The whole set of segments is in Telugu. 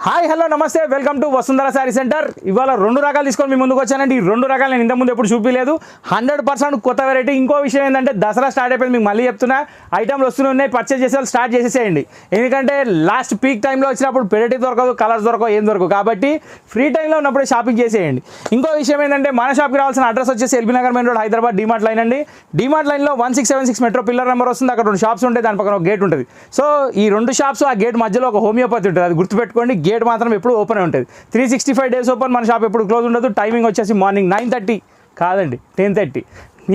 హాయ్ హలో నమస్తే welcome to Vasundhara sari centre. ఇవాళ రెండు రకాలు తీసుకొని మీ ముందుకు వచ్చానండి. ఈ రెండు రకాలు నేను ఇంత ముందు ఎప్పుడు చూపించలేదు. 100% కొత్త వెరైటీ. ఇంకో విషయం ఏంటంటే దసరా స్టార్ట్ అయిపోయింది. మీకు మళ్ళీ చెప్తున్నా, ఐటమ్లు వస్తున్నాయి, పర్చేజ్ చేసే వాళ్ళు స్టార్ట్ చేసేసేయండి. ఎందుకంటే లాస్ట్ పీక్ టైంలో వచ్చినప్పుడు వెరైటీ దొరకదు, కలర్స్ దొరకవు, ఏం దొరకవు. కాబట్టి ఫ్రీ టైంలో ఉన్నప్పుడే షాపింగ్ చేసేయండి. ఇంకో విషయం ఏంటంటే మన షాప్కి రావాల్సిన అడ్రస్ వచ్చేసి LB Nagar main road, Hyderabad, DMart line అండి. డిమార్ట్ లైన్లో 1676 మెట్రో పిల్లర్ నెంబర్ వస్తుంది. అక్కడ 2 షాప్స్ ఉంటాయి, దాని పక్కన ఒక గేట్ ఉంటుంది. సో ఈ 2 షాప్స్, ఆ గేట్ మధ్యలో ఒక హోమియోపతి ఉంటుంది, అది గుర్తుపెట్టుకోండి. గేట్ మాత్రం ఎప్పుడు ఓపెన్ ఉంటుంది. 365 డేస్ ఓపెన్. మన షాప్ ఎప్పుడు క్లోజ్ ఉండదు. టైమింగ్ వచ్చేసి మార్నింగ్ 9:30 కాదండి 10:30,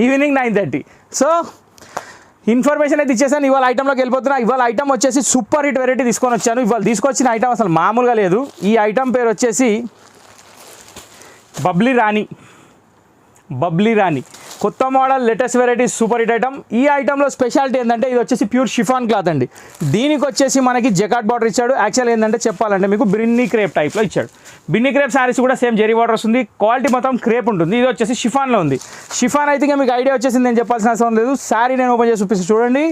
ఈవినింగ్ 9:30. సో ఇన్ఫర్మేషన్ అయితే ఇచ్చేసాను. ఇవాళ ఐటెంలోకి వెళ్ళిపోతున్నా. ఇవాళ ఐటమ్ వచ్చేసి సూపర్ హిట్ వెరైటీ తీసుకొని వచ్చాను. ఇవాళ తీసుకొచ్చిన ఐటమ్ అసలు మామూలుగా లేదు. ఈ ఐటమ్ పేరు వచ్చేసి బబ్లీ రాణి, కొత్త model, latest variety, super hit item. ఈ ఐటెంలో స్పెషాలిటీ ఏంటంటే ఇది వచ్చేసి ప్యూర్ షిఫాన్ క్లాత్ అండి. దీనికి వచ్చేసి మనకి జకాట్ బార్డర్ ఇచ్చాడు. యాక్చువల్ ఏంటంటే చెప్పాలంటే మీకు బిన్ని క్రేప్ టైప్లో ఇచ్చాడు. బిన్ని క్రేప్ శారీస్ కూడా సేమ్ జెరీ బార్డర్ వస్తుంది. క్వాలిటీ మొత్తం క్రేప్ ఉంటుంది. ఇది వచ్చేసి షిఫాన్లో ఉంది. షిఫాన్ అయితే మీకు ఐడియా వచ్చేసింది, నేను చెప్పాల్సిన అవసరం లేదు. శారీ నేను ఓపెన్ చేసి చూపిస్తాను చూడండి.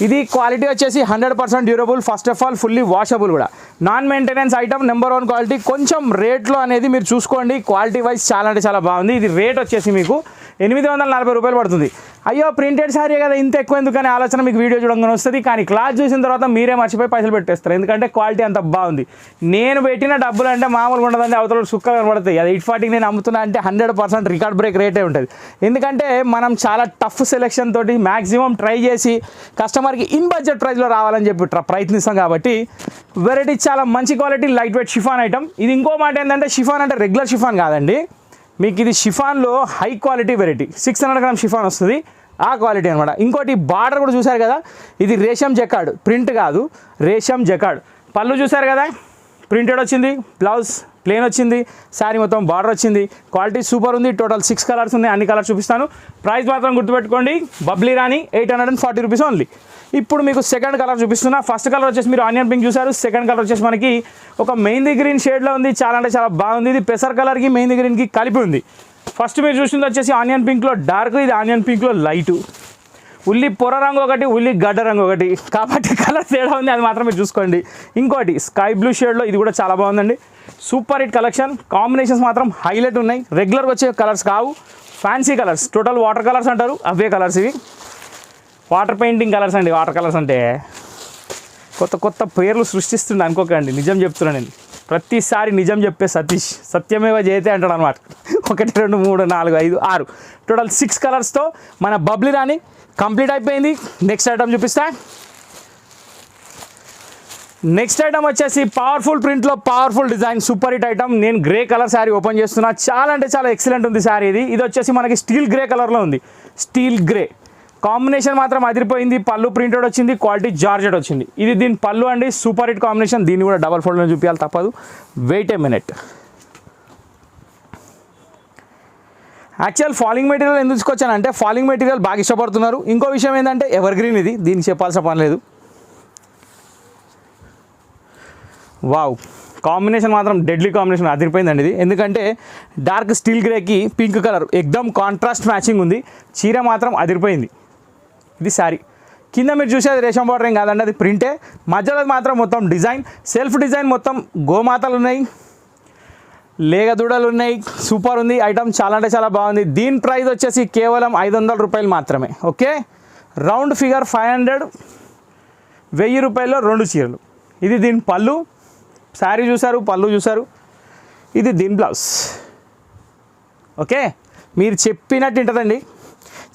ఇది క్వాలిటీ వచ్చేసి 100% durable. First of all fully washable కూడా. Non maintenance item, number 1 quality. కొంచెం రేట్లో అనేది మీరు చూసుకోండి. క్వాలిటీ వైజ్ చాలా అంటే చాలా బాగుంది. ఇది రేట్ వచ్చేసి మీకు 840 రూపాయలు పడుతుంది. అయ్యో ప్రింటెడ్ శారీ కదా ఇంత ఎక్కువ ఎందుకనే ఆలోచన మీకు వీడియో చూడగానే వస్తుంది. కానీ క్లాత్ చూసిన తర్వాత మీరే మర్చిపోయి పైసలు పెట్టేస్తారు. ఎందుకంటే క్వాలిటీ అంత బాగుంది. నేను పెట్టిన డబ్బులు అంటే మామూలుగా ఉండదండి. అవతల సుక్కలు కనబడతాయి. అది 840 నేను అమ్ముతున్నా అంటే 100% రికార్డ్ బ్రేక్ రేటే ఉంటుంది. ఎందుకంటే మనం చాలా టఫ్ సెలెక్షన్ తోటి మ్యాక్సిమం ట్రై చేసి కస్టమర్కి ఇన్ బడ్జెట్ ప్రైస్లో రావాలని చెప్పి ప్రయత్నిస్తాం. కాబట్టి వెరైటీ చాలా మంచి quality, light weight chiffon item. ఇది ఇంకో మాట ఏంటంటే షిఫాన్ అంటే రెగ్యులర్ షిఫాన్ కాదండి. మీకు ఇది షిఫాన్లో high quality variety. 600 gram chiffon వస్తుంది, ఆ క్వాలిటీ అనమాట. ఇంకోటి బార్డర్ కూడా చూసారు కదా, ఇది రేషం జకాడ్, ప్రింట్ కాదు, రేషం జకాడ్. పళ్ళు చూసారు కదా, ప్రింటెడ్ వచ్చింది. బ్లౌజ్ ప్లెయిన్ వచ్చింది. శారీ మొత్తం బార్డర్ వచ్చింది. క్వాలిటీ సూపర్ ఉంది. టోటల్ 6 కలర్స్ ఉన్నాయి. అన్ని కలర్స్ చూపిస్తాను. ప్రైస్ మాత్రం గుర్తుపెట్టుకోండి, బబ్లీ రాణి 840 రూపీస్ ఓన్లీ. ఇప్పుడు మీకు సెకండ్ కలర్ చూపిస్తున్నా. ఫస్ట్ కలర్ వచ్చేసి మీరు ఆనియన్ పింక్ చూసారు. సెకండ్ కలర్ వచ్చేసి మనకి ఒక మెహందీ గ్రీన్ షేడ్లో ఉంది. చాలా అంటే చాలా బాగుంది. ఇది పెసర్ కలర్కి మెహందీ గ్రీన్కి కలిపి ఉంది. ఫస్ట్ మీరు చూసింది వచ్చేసి ఆనియన్ పింక్లో డార్క్, ఇది ఆనియన్ పింక్లో లైటు. ఉల్లి పొర రంగు ఒకటి, ఉల్లి గడ్డ రంగు ఒకటి, కాబట్టి కలర్ తేడా ఉంది. అది మాత్రం మీరు చూసుకోండి. ఇంకోటి స్కై బ్లూ షేడ్లో, ఇది కూడా చాలా బాగుందండి. Super hit collection. కాంబినేషన్స్ మాత్రం హైలైట్ ఉన్నాయి. రెగ్యులర్గా వచ్చే కలర్స్ కావు, fancy colours. Total water colours అంటారు, అవే కలర్స్ ఇవి. వాటర్ పెయింటింగ్ కలర్స్ అండి. వాటర్ కలర్స్ అంటే కొత్త కొత్త పేర్లు సృష్టిస్తుండే అనుకోకండి. నిజం చెప్తున్నాను నేను. ప్రతిసారి నిజం చెప్పే సతీష్, సత్యమేవ జయతే అంటాడు అనమాట. 1 2 3 4 5 6 టోటల్ 6 కలర్స్తో మన బబ్లీ రాణి కంప్లీట్ అయిపోయింది. నెక్స్ట్ ఐటమ్ చూపిస్తా. నెక్స్ట్ ఐటమ్ వచ్చేసి పవర్ఫుల్ ప్రింట్లో powerful design, super hit item. నేను గ్రే కలర్ శారీ ఓపెన్ చేస్తున్నా. చాలా అంటే చాలా ఎక్సలెంట్ ఉంది శారీ. ఇది వచ్చేసి మనకి స్టీల్ గ్రే కలర్లో ఉంది. స్టీల్ గ్రే కాంబినేషన్ మాత్రం అదిరిపోయింది. పళ్ళు ప్రింటెడ్ వచ్చింది, క్వాలిటీ జార్జెట్ వచ్చింది. ఇది దీని పళ్ళు అండి, సూపర్ హిట్ కాంబినేషన్. దీన్ని కూడా డబల్ ఫోల్డ్లో చూపించాలి, తప్పదు. Wait a minute. Actual falling material ఎందుకు తీసుకొచ్చానంటే ఫాలింగ్ మెటీరియల్ బాగా ఇష్టపడుతున్నారు. ఇంకో విషయం ఏంటంటే ఎవర్ గ్రీన్, ఇది దీనికి చెప్పాల్సిన పని లేదు. వావ్, కాంబినేషన్ మాత్రం డెడ్లీ కాంబినేషన్, అదిరిపోయిందండి ఇది. ఎందుకంటే డార్క్ స్టీల్ గ్రేకి పింక్ కలర్ ఎక్దమ్ కాంట్రాస్ట్ మ్యాచింగ్ ఉంది. చీర మాత్రం అదిరిపోయింది. ఇది శారీ. కింద మీరు చూసేది రేషం బార్డర్ ఏం కాదండి, అది ప్రింటే. మధ్యలో మాత్రం మొత్తం డిజైన్, సెల్ఫ్ డిజైన్. మొత్తం గోమాతలు ఉన్నాయి, లేగదూడలు ఉన్నాయి. సూపర్ ఉంది ఐటమ్, చాలా అంటే చాలా బాగుంది. దీని ప్రైస్ వచ్చేసి కేవలం 500 రూపాయలు మాత్రమే. ఓకే, రౌండ్ ఫిగర్ 500, 1000 రూపాయల్లో 2 చీరలు. ఇది దీని పళ్ళు, శారీ చూసారు, పళ్ళు చూసారు. ఇది దీని బ్లౌజ్. ఓకే, మీరు చెప్పినట్టు ఉంటుందండి.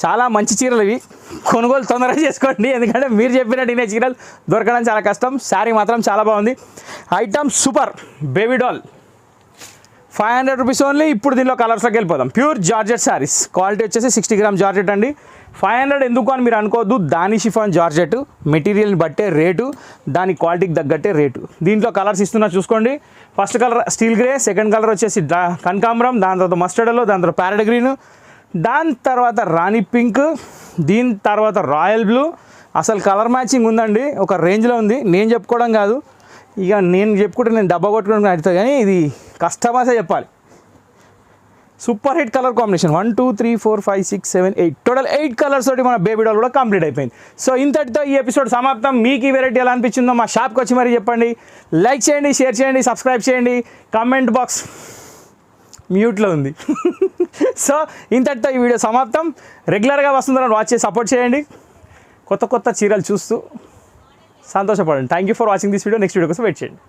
చాలా మంచి చీరలు ఇవి. కొనుగోలు తొందరగా చేసుకోండి, ఎందుకంటే మీరు చెప్పినట్టు ఇనే చీరలు దొరకడం చాలా కష్టం. శారీ మాత్రం చాలా బాగుంది. Item super. Baby doll 500 rupees only. ఇప్పుడు దీనిలో కలర్స్లోకి వెళ్ళిపోదాం. Pure georgette saris. క్వాలిటీ వచ్చేసి 60 గ్రామ్ జార్జెట్ అండి. 500 ఎందుకు అని మీరు అనుకోవద్దు. దాని షిఫాన్ జార్జెట్ మెటీరియల్ని బట్టే రేటు, దాని క్వాలిటీకి తగ్గట్టే రేటు. దీంట్లో కలర్స్ ఇస్తున్నా చూసుకోండి. First colour steel grey, second colour వచ్చేసి కనకాంబరం, దాని తర్వాత మస్టర్డ్ ఎల్లో, దాని తర్వాత ప్యారెట్ గ్రీన్, దాని తర్వాత రాణి పింక్, దీని తర్వాత రాయల్ బ్లూ. అసలు కలర్ మ్యాచింగ్ ఉందండి, ఒక రేంజ్లో ఉంది. నేను చెప్పుకోవడం కాదు, ఇక నేను చెప్పుకుంటే నేను డబ్బా కొట్టుకోవడం అవుతుంది, కానీ ఇది కస్టమర్సే చెప్పాలి. Super hit colour combination 1 2 3 4 5 6 7 8 total 8 colours తోటి మన బేబీ డాల్ కూడా కంప్లీట్ అయిపోయింది. సో ఇంతటితో ఈ ఎపిసోడ్ సమాప్తం. మీకు ఈ వెరైటీ ఎలా అనిపించిందో మా షాప్కి వచ్చి మరీ చెప్పండి. లైక్ చేయండి, షేర్ చేయండి, సబ్స్క్రైబ్ చేయండి. కామెంట్ బాక్స్ మ్యూట్లో ఉంది. సో ఇంతటితో ఈ వీడియో సమాప్తం. రెగ్యులర్గా వస్తుందని వాచ్ చేసి సపోర్ట్ చేయండి. కొత్త కొత్త చీరలు చూస్తూ సంతోషపడండి. Thank you for watching this video. Next video కోసం వెయిట్ చేయండి.